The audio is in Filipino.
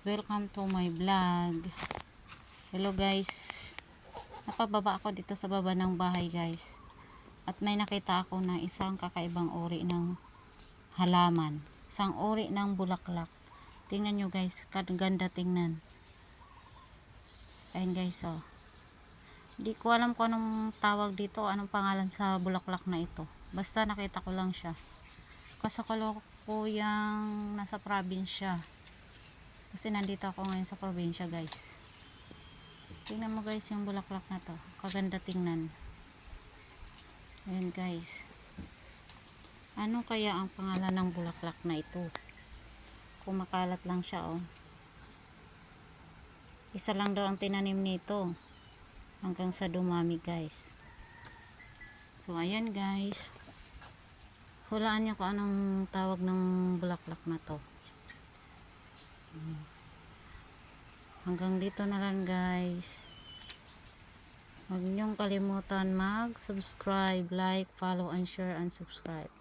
Welcome to my vlog. Hello guys. Napababa ako dito sa baba ng bahay guys. At may nakita ako na isang kakaibang uri ng halaman. Isang uri ng bulaklak. Tingnan nyo guys. Kaganda tingnan. Ayun guys oh. Hindi ko alam kung anong tawag dito. Anong pangalan sa bulaklak na ito. Basta nakita ko lang siya. Kasakalukuyang nasa probinsya. Kasi nandito ako ngayon sa probinsya guys. Tingnan mo guys yung bulaklak na to. Kaganda tingnan. Ayan guys. Ano kaya ang pangalan ng bulaklak na ito? Kumakalat lang siya oh. Isa lang daw ang tinanim nito. Hanggang sa dumami guys. So ayan guys. Hulaan niyo kung anong tawag ng bulaklak na to. Hanggang dito na lang guys. Huwag niyong kalimutan mag-subscribe, like, follow, and share, and subscribe.